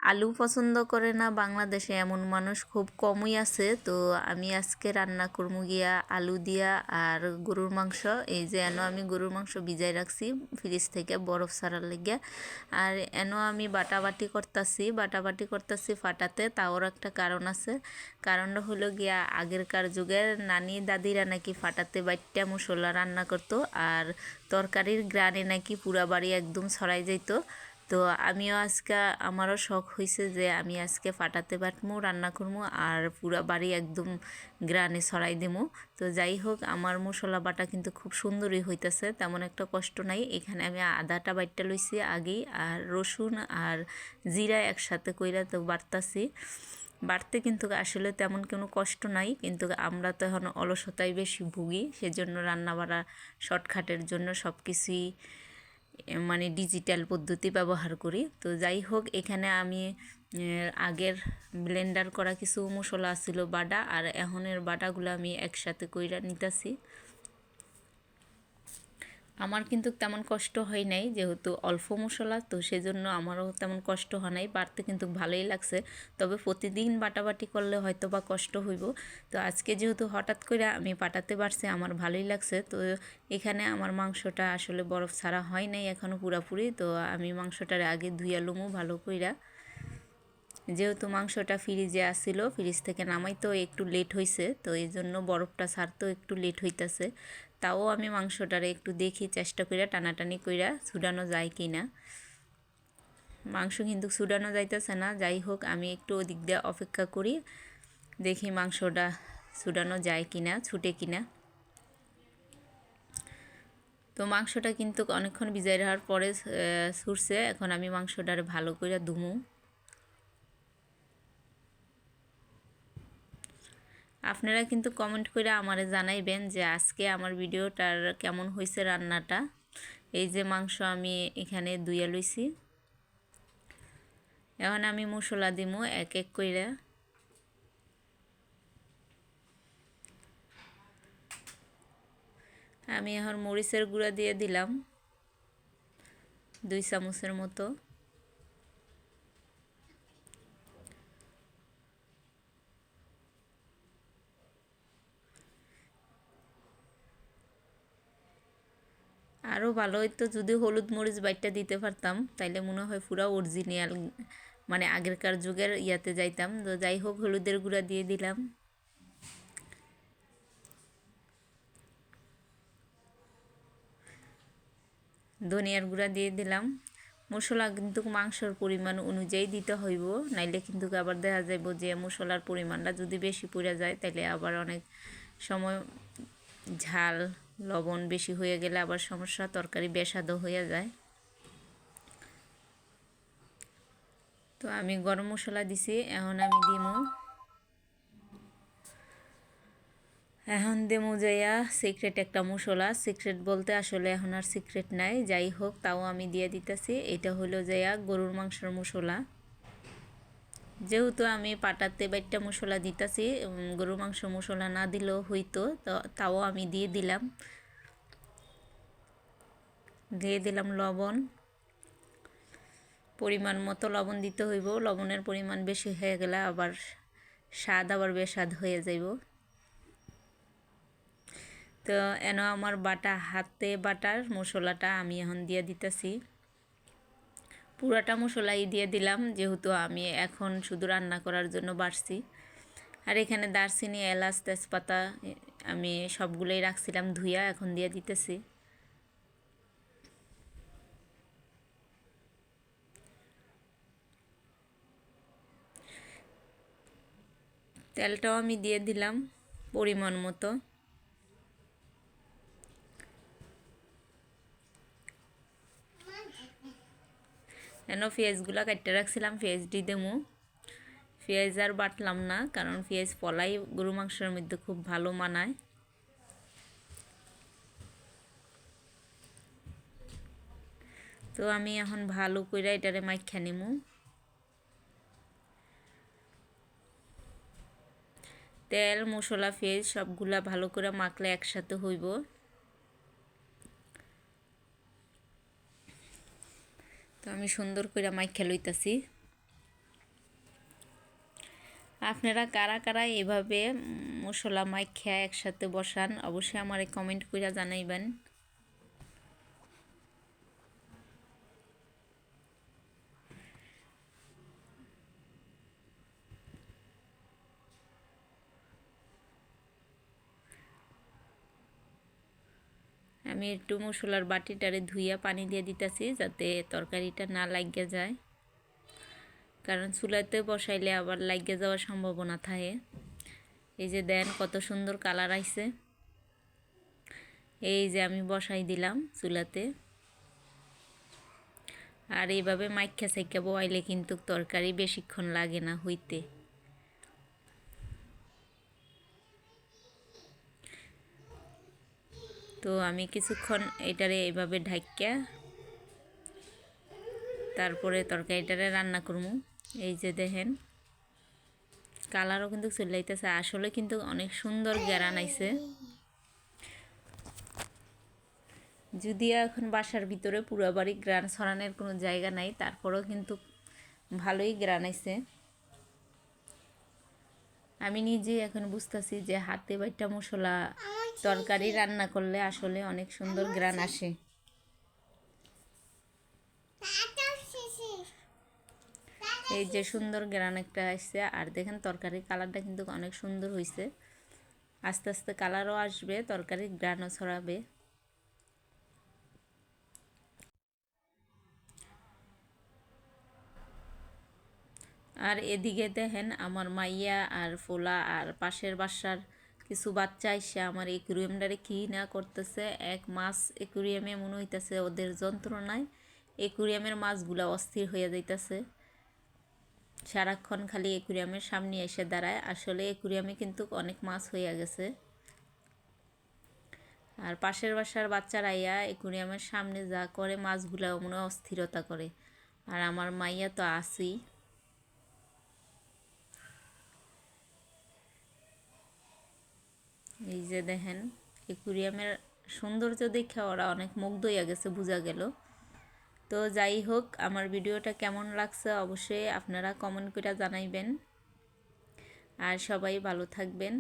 আলু পছন্দ করে না বাংলাদেশে এমন মানুষ খুব কমই আছে। তো আমি আজকে রান্না করবো গিয়া আলু দিয়া আর গরুর মাংস। এই যে এনো আমি গরুর মাংস ভিজাই রাখছি ফ্রিজ থেকে বরফ ছাড়ার লেগে। আর এনো আমি বাটাবাটি করতেছি ফাটাতে। তাওর একটা কারণ আছে। কারণটা হলো গিয়া আগেরকার যুগের নানি দাদিরা নাকি ফাটাতে বাইট্টা মশলা রান্না করতো, আর তরকারির গ্রানে নাকি পুরা বাড়ি একদম ছড়াই যাইতো। তো আমিও আজকে আমারও শখ হয়েছে যে আমি আজকে ফাটাতে বাটমু রান্না করবো আর পুরা বাড়ি একদম গ্রানে ছড়াই দেবো। তো যাই হোক, আমার মশলা বাটা কিন্তু খুব সুন্দরই হইতেছে, তেমন একটা কষ্ট নাই। এখানে আমি আদাটা বাইটটা লইছি আগেই, আর রসুন আর জিরা একসাথে কইরা তো বাটতাছি। বাড়তে কিন্তু আসলে তেমন কোনো কষ্ট নাই, কিন্তু আমরা তো এখন অলসতায় বেশি ভুগি, সেজন্য রান্না বাড়া শর্টকাটের জন্য সব কিছুই মানে ডিজিটাল পদ্ধতি ব্যবহার করি। তো যাই হোক, এখানে আমি আগের ব্লেন্ডার করা কিছু মশলা ছিল বাটা, আর এখনের বাটাগুলো আমি একসাথে কইরা নিতেছি। আমার কিন্তু তেমন কষ্ট হয় নাই, যেহেতু অল্প মশলা, তো সেজন্য আমারও তেমন কষ্ট হয় নাই, বাড়তে কিন্তু ভালোই লাগছে। তবে প্রতিদিন বাটাবাটি করলে হয়তো বা কষ্ট হইব। তো আজকে যেহেতু হঠাৎ করে আমি পাটাতে পারছি, আমার ভালোই লাগছে। তো এখানে আমার মাংসটা আসলে বরফ ছাড়া হয় নাই এখনও পুরাপুরি। তো আমি মাংসটার আগে ধুইয়া লুমু ভালো কইরা, যেহেতু মাংসটা ফ্রিজে আসছিল, ফ্রিজ থেকে নামাইতেও একটু লেট হয়েছে, তো এই জন্য বরফটা ছাড়তেও একটু লেট হইতেছে। তাও আমি মাংসটারে একটু দেখি, চেষ্টা কইরা টানাটানি কইরা ছুডানো যায় কি না। মাংস কিন্তু ছুডানো যাইতেছে না। যাই হোক, আমি একটু ওদিক দিয়ে অপেক্ষা করি, দেখি মাংসটা ছুডানো যায় কি না, ছুটে কি না। তো মাংসটা কিন্তু অনেকক্ষণ ভিজাই রাখার পরে ছুটছে। এখন আমি মাংসটারে ভালো করে ধুমু। আপনারা কিন্তু কমেন্ট করে আমারে জানাইবেন যে আজকে আমার ভিডিওটার কেমন হয়েছে রান্নাটা। এই যে মাংস আমি এখানে ধুইয়া লইছি, এখন আমি মশলা দিমু এক এক কইরা। আমি এখন মরিচের গুঁড়া দিয়ে দিলাম 2 চামচের মতো। আরও ভালো হইতো যদি হলুদ মরিচ বাইটটা দিতে পারতাম, তাইলে মনে হয় পুরা অরিজিনাল মানে আগেরকার যুগের ইয়াতে যাইতাম। তো যাই হোক, হলুদের গুঁড়া দিয়ে দিলাম, ধনিয়ার গুঁড়া দিয়ে দিলাম। মশলা কিন্তু মাংসর পরিমাণ অনুযায়ী দিতে হইব, নাইলে কিন্তু আবার দেখা যাইব যে মশলার পরিমাণটা যদি বেশি পড়ে যায়, তাইলে আবার অনেক সময় ঝাল লবণ বেশি হয়ে গেলে আবার সমস্যা, তরকারি বেস্বাদও হয়ে যায়। তো আমি গরম মশলা দিছি, এখন আমি দিমু, এখন দেমু যাইয়া সিক্রেট একটা মশলা। সিক্রেট বলতে আসলে এখন আর সিক্রেট নাই, যাই হোক তাও আমি দিয়ে দিতেছি। এটা হলো যাইয়া গরুর মাংসের মশলা। যেহেতু আমি পাটাতে বাইটটা মশলা দিতেছি, গরুর মাংস মশলা না দিলেও হইতো, তো তাও আমি দিয়ে দিলাম। দিয়ে দিলাম লবণ, পরিমাণ মতো লবণ দিতে হইব। লবণের পরিমাণ বেশি হয়ে গেলে আবার স্বাদ আবার বেস্বাদ হয়ে যাইব। তো এন আমার বাটা হাতে বাটার মশলাটা আমি এখন দিয়ে দিতেছি, পুরাটা মশলাই দিয়ে দিলাম, যেহেতু আমি এখন শুধু রান্না করার জন্য বাড়ছি। আর এখানে দারচিনি এলাচ তেজপাতা আমি সবগুলোই রাখছিলাম ধুইয়া, এখন দিয়ে দিতেছি। তেলটাও আমি দিয়ে দিলাম পরিমাণ মতো। কেন পেঁয়াজগুলো কাটতে রাখছিলাম, পেঁয়াজ দিয়ে দেবো। পেঁয়াজ আর বাটলাম না, কারণ পেঁয়াজ পলাই গরু মাংসের মধ্যে খুব ভালো মানায়। তো আমি এখন ভালো করে এটারে মাইখা নিমু। তেল মশলা পেঁয়াজ সবগুলা ভালো করে মাখলে একসাথে হইব। তো আমি সুন্দর করে মাইখা লইতাছি। আপনারা কারা কারা এভাবে মশলা মাইখা একসাথে বসান অবশ্যই আমারে কমেন্ট করে জানাইবেন। আমি একটু মশলার বাটিটারে ধুইয়া পানি দিয়ে দিতেছি যাতে তরকারিটা না লাগিয়ে যায়, কারণ চুলাতে বসাইলে আবার লাগিয়ে যাওয়ার সম্ভাবনা থাকে। এই যে দেন কত সুন্দর কালার আইছে। এই যে আমি বসাই দিলাম চুলাতে, আর এইভাবে মাইখা সাইখা বয়াইলে কিন্তু তরকারি বেশিক্ষণ লাগে না হইতে। তো আমি কিছুক্ষণ এটারে এইভাবে ঢাইকা তারপরে তরকারিটারে রান্না করবো। এই যে দেখেন কালারও কিন্তু চলে যাইতেছে, আসলে কিন্তু অনেক সুন্দর ঘ্রাণ আইছে। যদিও এখন বাসার ভিতরে পুরো বাড়ি ঘ্রাণ ছড়ানোর কোনো জায়গা নাই, তারপরেও কিন্তু ভালোই ঘ্রাণ আইছে। আমি নিজে এখন বুঝতেছি যে হাতে বাইটা মশলা তরকারি রান্না করলে আসলে অনেক সুন্দর ঘ্রাণ আসে। এই যে সুন্দর ঘ্রাণ একটা আসছে, আর দেখেন তরকারির কালারটা কিন্তু অনেক সুন্দর হয়েছে। আস্তে আস্তে কালারও আসবে, তরকারির ঘ্রাণও ছড়াবে। আর এদিকে দেখেন আমার মাইয়া আর ফোলা আর পাশের বাসার কিছু বাচ্চা এসে আমার একুরিয়ামটারে কি না করতেছে। এক মাছ একুরিয়ামে মনে হইতেছে ওদের যন্ত্রণায় একুরিয়ামের মাছগুলা অস্থির হয়ে যাইতেছে, সারাক্ষণ খালি একুরিয়ামের সামনে এসে দাঁড়ায়। আসলে একুরিয়ামে কিন্তু অনেক মাছ হয়ে গেছে। আর পাশের বাসার বাচ্চারা আইয়া একুরিয়ামের সামনে যা করে মাছগুলা মনে অস্থিরতা করে। আর আমার মাইয়া তো আসি। এই যে দেখেন একুরিয়ামের সৌন্দর্য দেখে ওরা অনেক মুগ্ধ হয়ে গেছে, বোঝা গেল। তো যাই হোক, আমার ভিডিওটা কেমন লাগছে অবশ্যই আপনারা কমেন্ট করে জানাইবেন। আর সবাই ভালো থাকবেন।